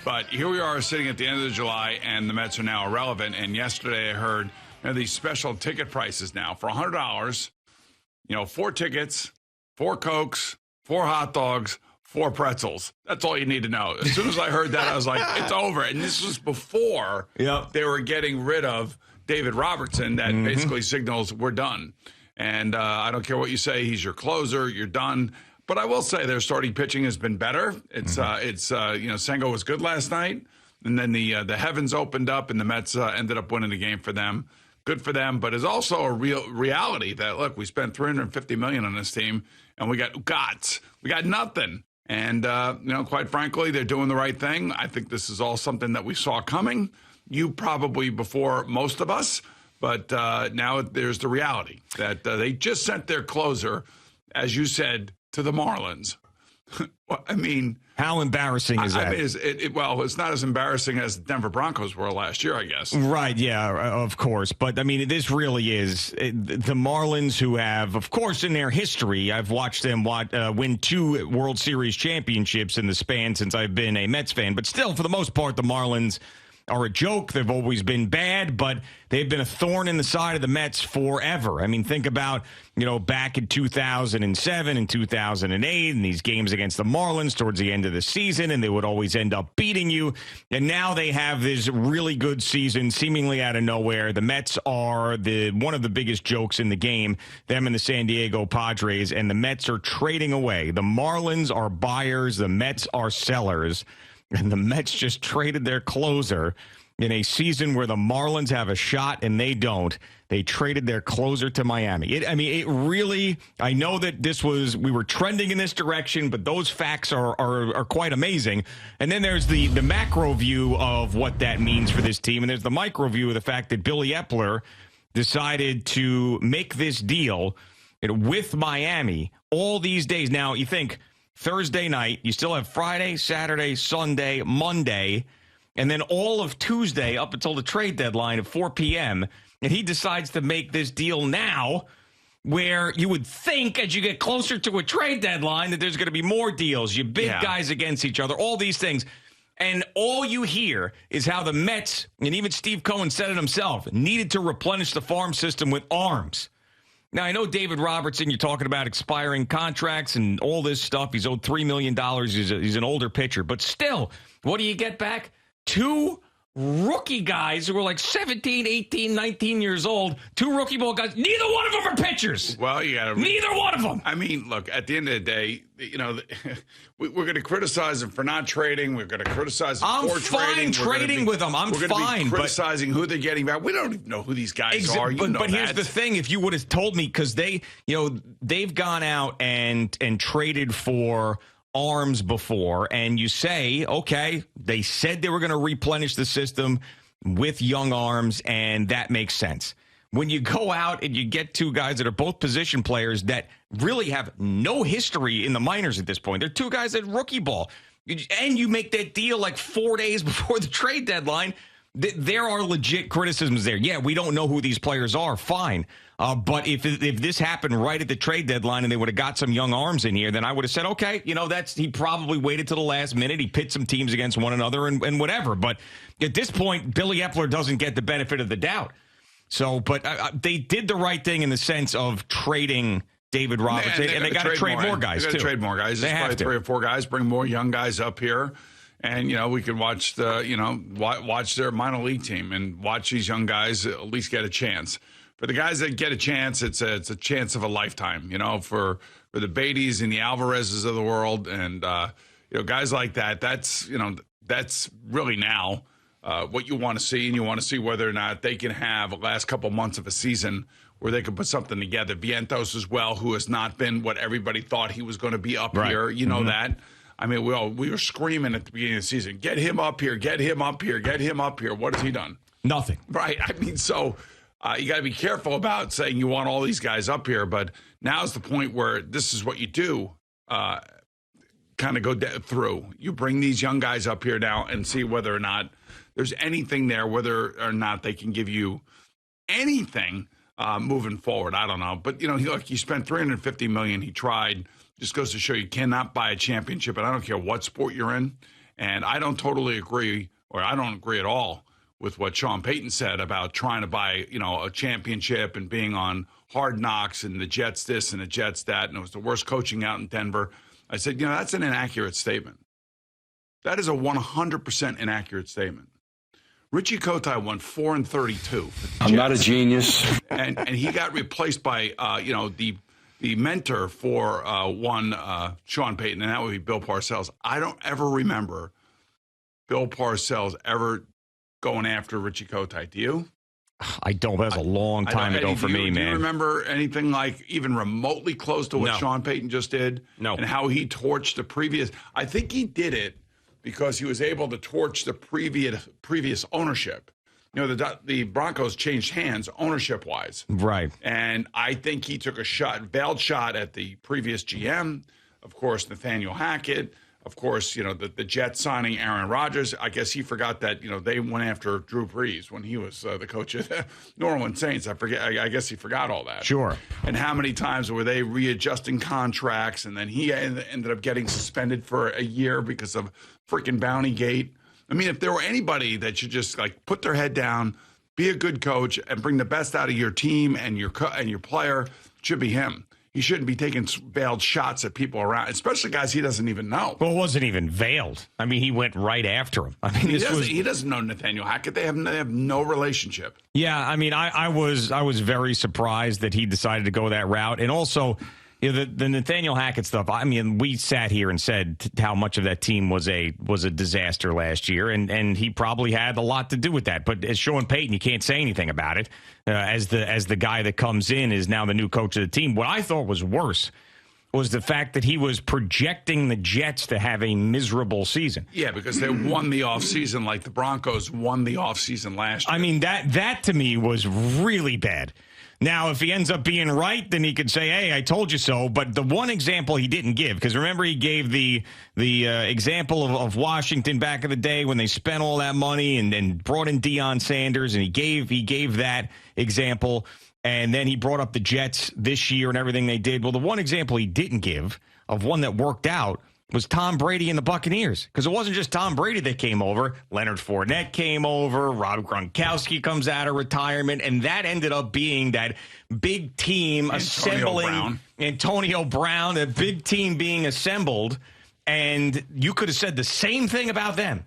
But here we are sitting at the end of July, and the Mets are now irrelevant. And yesterday I heard these special ticket prices now for $100. 4 tickets, 4 Cokes, 4 hot dogs, 4 pretzels. That's all you need to know. As soon as I heard that, I was like, it's over. And this was before they were getting rid of David Robertson. That basically signals we're done. And I don't care what you say. He's your closer. You're done. But I will say their starting pitching has been better. Sengo was good last night. And then the heavens opened up and the Mets ended up winning the game for them. Good for them, but it's also a real reality that, look, we spent $350 million on this team and we got nothing. And, quite frankly, they're doing the right thing. I think this is all something that we saw coming. You probably before most of us, but now there's the reality that they just sent their closer, as you said, to the Marlins. I mean, how embarrassing is that? It's not as embarrassing as the Denver Broncos were last year, I guess. Right, yeah, of course. But, I mean, this really is the Marlins, who have, of course, in their history, I've watched them win 2 World Series championships in the span since I've been a Mets fan. But still, for the most part, the Marlins are a joke. They've always been bad, but they've been a thorn in the side of the Mets forever. I mean, think about, back in 2007 and 2008 and these games against the Marlins towards the end of the season, and they would always end up beating you. And now they have this really good season seemingly out of nowhere. The Mets are one of the biggest jokes in the game, them and the San Diego Padres, and the Mets are trading away. The Marlins are buyers, the Mets are sellers. And the Mets just traded their closer in a season where the Marlins have a shot and they don't. They traded their closer to Miami. I know that we were trending in this direction, but those facts are quite amazing. And then there's the macro view of what that means for this team. And there's the micro view of the fact that Billy Epler decided to make this deal with Miami all these days. Now, you think Thursday night, you still have Friday, Saturday, Sunday, Monday, and then all of Tuesday up until the trade deadline at 4 p.m., and he decides to make this deal now, where you would think as you get closer to a trade deadline that there's going to be more deals, you bid guys against each other, all these things. And all you hear is how the Mets, and even Steve Cohen said it himself, needed to replenish the farm system with arms. Now, I know David Robertson, you're talking about expiring contracts and all this stuff. He's owed $3 million. He's an older pitcher. But still, what do you get back? 2 rookie guys who are like 17, 18, 19 years old. 2 rookie ball guys. Neither one of them are pitchers. Well, you got to. Neither one of them. I mean, look, at the end of the day, we're going to criticize them for not trading. We're going to criticize them for trading. I'm fine trading with them. I'm fine. We're going to be criticizing who they're getting back. We don't even know who these guys are. But here's the thing. If you would have told me, because they've gone out and traded for arms before, and you say, okay, they said they were going to replenish the system with young arms, and that makes sense. When you go out and you get 2 guys that are both position players that really have no history in the minors at this point, they're 2 guys at rookie ball, and you make that deal like 4 days before the trade deadline, there are legit criticisms there. Yeah, we don't know who these players are. Fine. But if this happened right at the trade deadline and they would have got some young arms in here, then I would have said, okay, he probably waited to the last minute. He pit some teams against one another and whatever. But at this point, Billy Epler doesn't get the benefit of the doubt. So, but they did the right thing in the sense of trading David Robertson, and they got to trade more guys, too. They got to trade more guys. There's probably 3 or 4 guys. Bring more young guys up here. And, we can watch watch their minor league team and watch these young guys at least get a chance. For the guys that get a chance, it's a chance of a lifetime, for the Beatties and the Alvarezes of the world. And, guys like that, that's really now what you want to see. And you want to see whether or not they can have the last couple months of a season where they can put something together. Vientos as well, who has not been what everybody thought he was going to be up here. That. I mean, we were screaming at the beginning of the season, get him up here, get him up here, get him up here. What has he done? Nothing. Right. I mean, so you got to be careful about saying you want all these guys up here. But now's the point where this is what you do, kind of go through. You bring these young guys up here now and see whether or not there's anything there, whether or not they can give you anything moving forward. I don't know. But, look, he spent $350 million. He tried. Just goes to show you cannot buy a championship, and I don't care what sport you're in. And I don't totally agree, or I don't agree at all with what Sean Payton said about trying to buy, a championship and being on Hard Knocks and the Jets this and the Jets that, and it was the worst coaching out in Denver. I said, that's an inaccurate statement. That is a 100% inaccurate statement. Richie Kotite won 4-32. I'm not a genius. And he got replaced by, the mentor for Sean Payton, and that would be Bill Parcells. I don't ever remember Bill Parcells ever going after Richie Kotite. Do you? I don't. That was a long time ago for me, man. Do you remember anything like even remotely close to what Sean Payton just did? No. And how he torched the previous. I think he did it because he was able to torch the previous ownership. The Broncos changed hands ownership-wise. Right. And I think he took a veiled shot at the previous GM, of course, Nathaniel Hackett. Of course, the Jets signing Aaron Rodgers. I guess he forgot that, they went after Drew Brees when he was the coach of the New Orleans Saints. I guess he forgot all that. Sure. And how many times were they readjusting contracts, and then he ended up getting suspended for a year because of freaking Bounty Gate. I mean, if there were anybody that should just put their head down, be a good coach, and bring the best out of your team and your player, it should be him. He shouldn't be taking veiled shots at people around, especially guys he doesn't even know. Well, it wasn't even veiled. I mean, he went right after him. I mean, he doesn't know Nathaniel Hackett. They have no relationship. Yeah, I mean, I was very surprised that he decided to go that route, and also, the Nathaniel Hackett stuff. I mean, we sat here and said how much of that team was a disaster last year, and he probably had a lot to do with that. But as Sean Payton, you can't say anything about it. As the guy that comes in is now the new coach of the team. What I thought was worse was the fact that he was projecting the Jets to have a miserable season. Yeah, because they won the offseason like the Broncos won the offseason last year. I mean, that to me was really bad. Now, if he ends up being right, then he could say, hey, I told you so. But the one example he didn't give, because remember he gave the example of Washington back in the day when they spent all that money and brought in Deion Sanders, and he gave that example. And then he brought up the Jets this year and everything they did. Well, the one example he didn't give of one that worked out was Tom Brady and the Buccaneers. Because it wasn't just Tom Brady that came over. Leonard Fournette came over. Rob Gronkowski comes out of retirement. And that ended up being that big team assembling. Antonio Brown, a big team being assembled. And you could have said the same thing about them.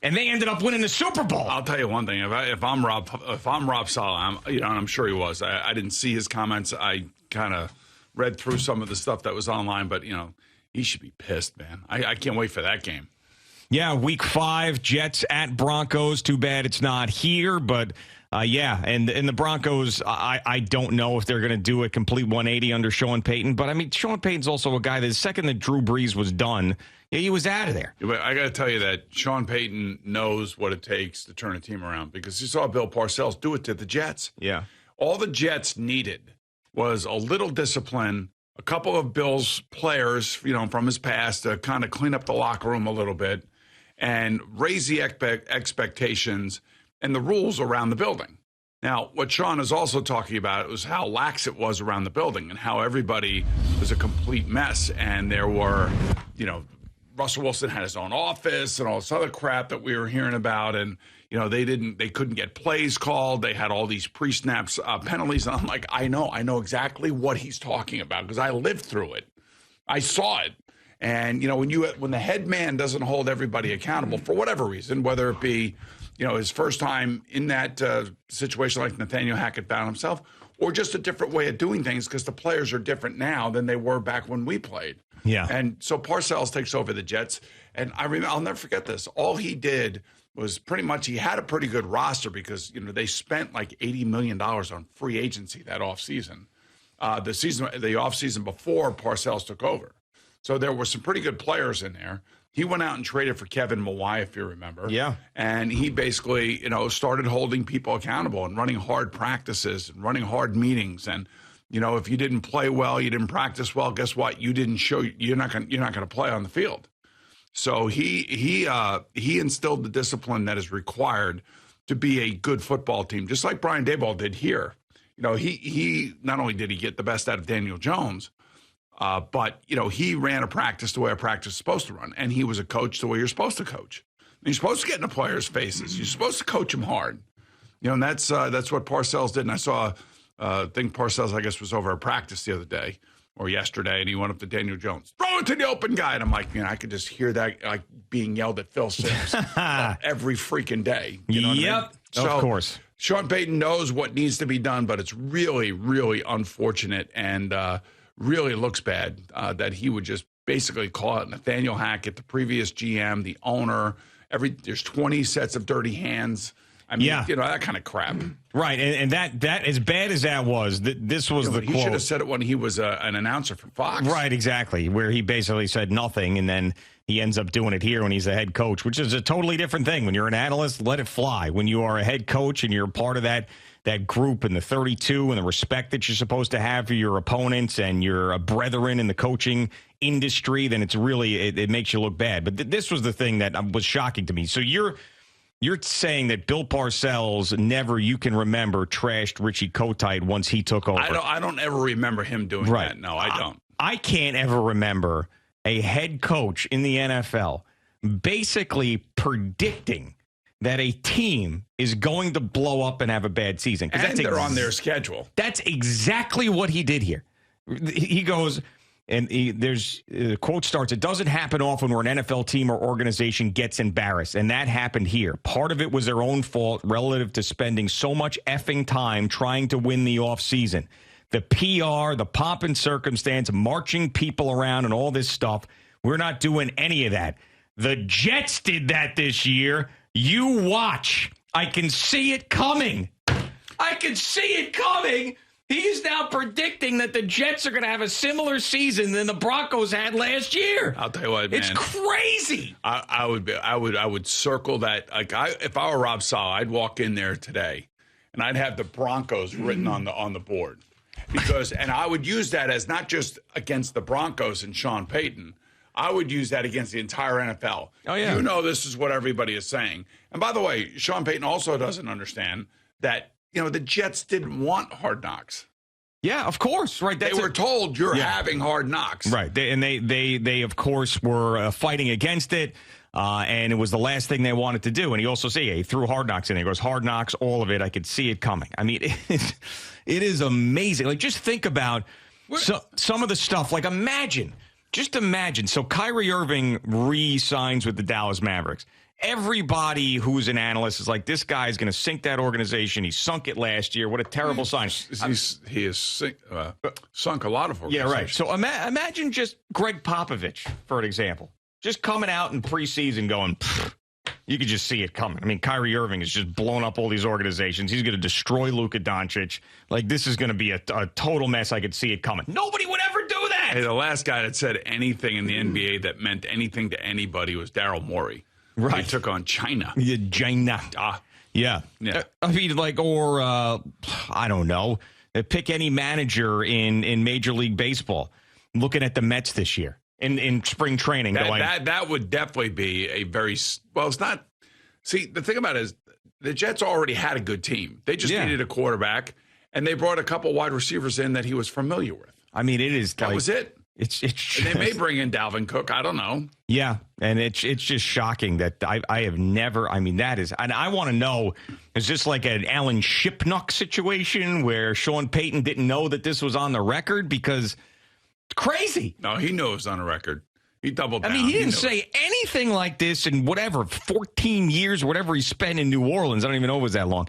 And they ended up winning the Super Bowl. I'll tell you one thing. If I'm Rob Saleh, and I'm sure he was. I didn't see his comments. I kind of read through some of the stuff that was online. But, he should be pissed, man. I can't wait for that game. Yeah, Week 5, Jets at Broncos. Too bad it's not here, but yeah. And the Broncos, I don't know if they're going to do a complete 180 under Sean Payton. But I mean, Sean Payton's also a guy that the second that Drew Brees was done, he was out of there. But I got to tell you that Sean Payton knows what it takes to turn a team around because he saw Bill Parcells do it to the Jets. Yeah. All the Jets needed was a little discipline, a couple of Bill's players, from his past to kind of clean up the locker room a little bit and raise the expectations and the rules around the building. Now, what Sean is also talking about was how lax it was around the building and how everybody was a complete mess. And there were, Russell Wilson had his own office and all this other crap that we were hearing about. And, they couldn't get plays called. They had all these pre-snaps penalties. And I'm like, I know exactly what he's talking about because I lived through it. I saw it. And, when the head man doesn't hold everybody accountable for whatever reason, whether it be, his first time in that situation like Nathaniel Hackett found himself, or just a different way of doing things because the players are different now than they were back when we played. Yeah. And so Parcells takes over the Jets. And I'll never forget this. All he did was pretty much he had a pretty good roster because, they spent like $80 million on free agency that offseason. The offseason before Parcells took over. So there were some pretty good players in there. He went out and traded for Kevin Mawai, if you remember. Yeah. And he basically, started holding people accountable and running hard practices and running hard meetings. And, if you didn't play well, you didn't practice well, guess what? You didn't show you're not going to play on the field. So he instilled the discipline that is required to be a good football team, just like Brian Daboll did here. He not only did he get the best out of Daniel Jones, But, he ran a practice the way a practice is supposed to run, and he was a coach the way you're supposed to coach. And you're supposed to get in the players' faces. You're supposed to coach them hard. And that's what Parcells did. And I saw, I think Parcells, I guess, was over at practice the other day or yesterday, and he went up to Daniel Jones, throw it to the open guy. And I'm like, I could just hear that like being yelled at Phil Simms every freaking day. You know what I mean? So, of course. Sean Payton knows what needs to be done, but it's really, really unfortunate and really looks bad that he would just basically call out Nathaniel Hackett, the previous GM, the owner. There's 20 sets of dirty hands. I mean, that kind of crap. Right, and that as bad as that was, this was the quote. He should have said it when he was an announcer for Fox. Right, exactly, where he basically said nothing, and then he ends up doing it here when he's a head coach, which is a totally different thing. When you're an analyst, let it fly. When you are a head coach and you're part of that group and the 32 and the respect that you're supposed to have for your opponents and your brethren in the coaching industry, then it's really, it makes you look bad. But this was the thing that was shocking to me. So you're saying that Bill Parcells never, you can remember, trashed Richie Kotite once he took over. I don't ever remember him doing that. No, I don't. I can't ever remember a head coach in the NFL basically predicting that a team is going to blow up and have a bad season. And they're on their schedule. That's exactly what he did here. He goes, and the quote starts, it doesn't happen often where an NFL team or organization gets embarrassed, and that happened here. Part of it was their own fault relative to spending so much effing time trying to win the offseason. The PR, the pomp and circumstance, marching people around and all this stuff, we're not doing any of that. The Jets did that this year. You watch. I can see it coming. I can see it coming. He's now predicting that the Jets are going to have a similar season than the Broncos had last year. I'll tell you what, man. It's crazy. I would circle that. Like if I were Rob Saleh, I'd walk in there today, and I'd have the Broncos written on the board, and I would use that as not just against the Broncos and Sean Payton. I would use that against the entire NFL. Oh yeah. This is what everybody is saying. And by the way, Sean Payton also doesn't understand that. The Jets didn't want Hard Knocks. Yeah, of course. Right. They were told you're having Hard Knocks. Right. They of course, were fighting against it. And it was the last thing they wanted to do. And he also he threw Hard Knocks in there. He goes, Hard Knocks, all of it. I could see it coming. I mean, it is amazing. Like, just think about some of the stuff. Like, just imagine. So Kyrie Irving re-signs with the Dallas Mavericks. Everybody who's an analyst is like, this guy's going to sink that organization. He sunk it last year. What a terrible sign. He has sunk a lot of organizations. Yeah, right. So imagine just Greg Popovich, for an example, just coming out in preseason going, you could just see it coming. I mean, Kyrie Irving has just blown up all these organizations. He's going to destroy Luka Doncic. Like, this is going to be a total mess. I could see it coming. Nobody would ever do that. Hey, the last guy that said anything in the NBA that meant anything to anybody was Daryl Morey. Right. He took on China. Yeah, China. Yeah. I mean, I don't know. Pick any manager in Major League Baseball looking at the Mets this year in spring training. That would definitely be a very, well, it's not. See, the thing about it is the Jets already had a good team. They just needed a quarterback, and they brought a couple wide receivers in that he was familiar with. I mean, that was it. It's and they may bring in Dalvin Cook. I don't know. Yeah, and it's just shocking that I have never. I mean, that is, and I want to know, is this like an Alan Shipnuck situation where Sean Payton didn't know that this was on the record? Because it's crazy. No, he knew it was on the record. He doubled down. I mean, he didn't say anything like this in 14 years, whatever he spent in New Orleans. I don't even know it was that long.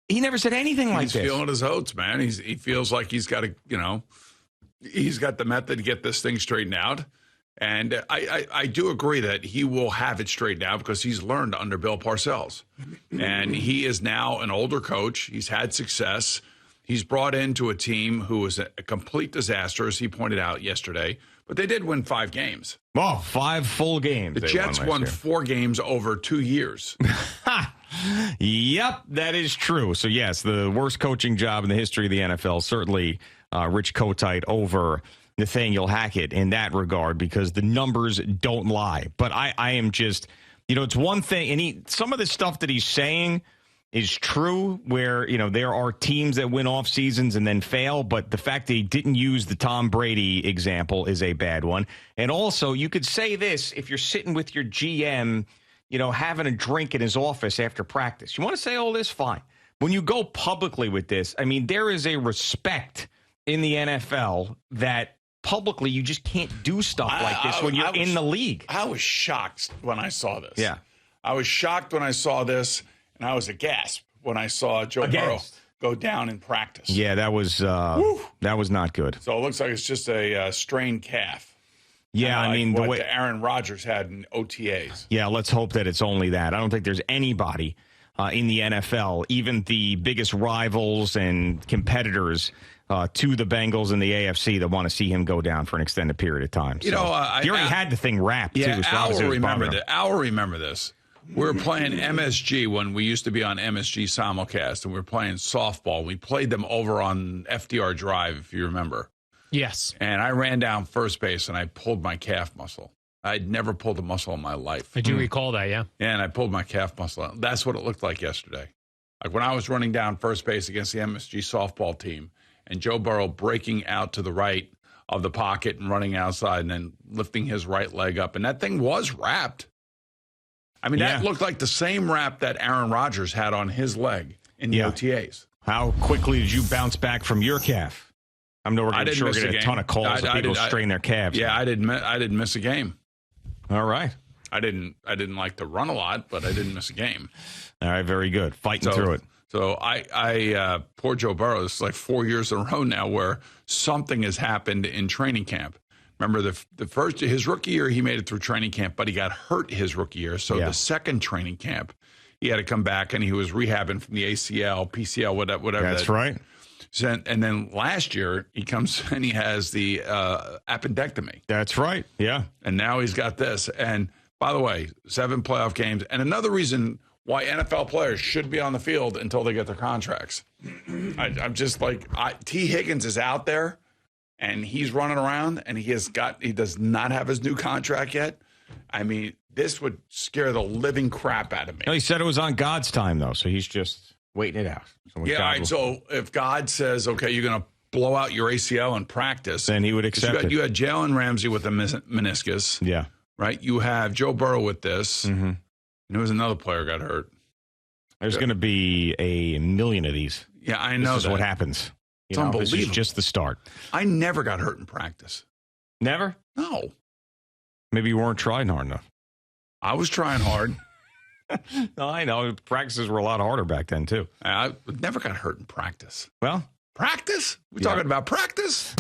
He never said anything like this. He's feeling his oats, man. He feels like he's got to, he's got the method to get this thing straightened out. And I do agree that he will have it straightened out because he's learned under Bill Parcells. And he is now an older coach. He's had success. He's brought into a team who was a complete disaster, as he pointed out yesterday. But they did win 5 games. Oh, 5 full games. The Jets won 4 games over 2 years. Yep, that is true. So, yes, the worst coaching job in the history of the NFL, certainly Rich Kotite over Nathaniel Hackett in that regard, because the numbers don't lie. But I am just, it's one thing, and some of the stuff that he's saying is true, where, there are teams that win off seasons and then fail, but the fact they didn't use the Tom Brady example is a bad one. And also, you could say this if you're sitting with your GM, having a drink in his office after practice. You want to say all this? Fine. When you go publicly with this, there is a respect in the NFL that publicly you just can't do stuff like this when you're in the league. I was shocked when I saw this. Yeah. I was shocked when I saw this, and I was aghast when I saw Joe Burrow go down in practice. Yeah, that was not good. So it looks like it's just a strained calf. Yeah, the way the Aaron Rodgers had in OTAs. Yeah, let's hope that it's only that. I don't think there's anybody in the NFL, even the biggest rivals and competitors to the Bengals and the AFC, that want to see him go down for an extended period of time. He already had the thing wrapped, yeah, too. So Al will remember this. We were playing MSG when we used to be on MSG simulcast, and we were playing softball. We played them over on FDR Drive, if you remember. Yes. And I ran down first base, and I pulled my calf muscle. I'd never pulled a muscle in my life. I do recall that, yeah. And I pulled my calf muscle out. That's what it looked like yesterday. Like when I was running down first base against the MSG softball team, and Joe Burrow breaking out to the right of the pocket and running outside and then lifting his right leg up. And that thing was wrapped. That looked like the same wrap that Aaron Rodgers had on his leg in the OTAs. How quickly did you bounce back from your calf? We're going to get a ton of calls of people strain their calves. Yeah, I didn't miss a game. All right. I didn't like to run a lot, but I didn't miss a game. All right, very good. Fighting through it. So I poor Joe Burrow, it's like 4 years in a row now where something has happened in training camp. Remember, his rookie year, he made it through training camp, but he got hurt his rookie year. So the second training camp, he had to come back, and he was rehabbing from the ACL, PCL, whatever. That's right. And then last year, he comes and he has the appendectomy. That's right, yeah. And now he's got this. And by the way, 7 playoff games. And another reason why NFL players should be on the field until they get their contracts. I'm just like, T. Higgins is out there. And he's running around, and he does not have his new contract yet. This would scare the living crap out of me. No, he said it was on God's time, though, so he's just waiting it out. So if God says, okay, you're going to blow out your ACL in practice, then he would accept it. You had Jalen Ramsey with a meniscus. Yeah. Right? You have Joe Burrow with this. Mm-hmm. And there was another player got hurt. There's going to be a million of these. Yeah, I know this is what happens. It's unbelievable. This is just the start. I never got hurt in practice. Never? No. Maybe you weren't trying hard enough. I was trying hard. No, I know. Practices were a lot harder back then, too. I never got hurt in practice. Well, practice? We talking about practice?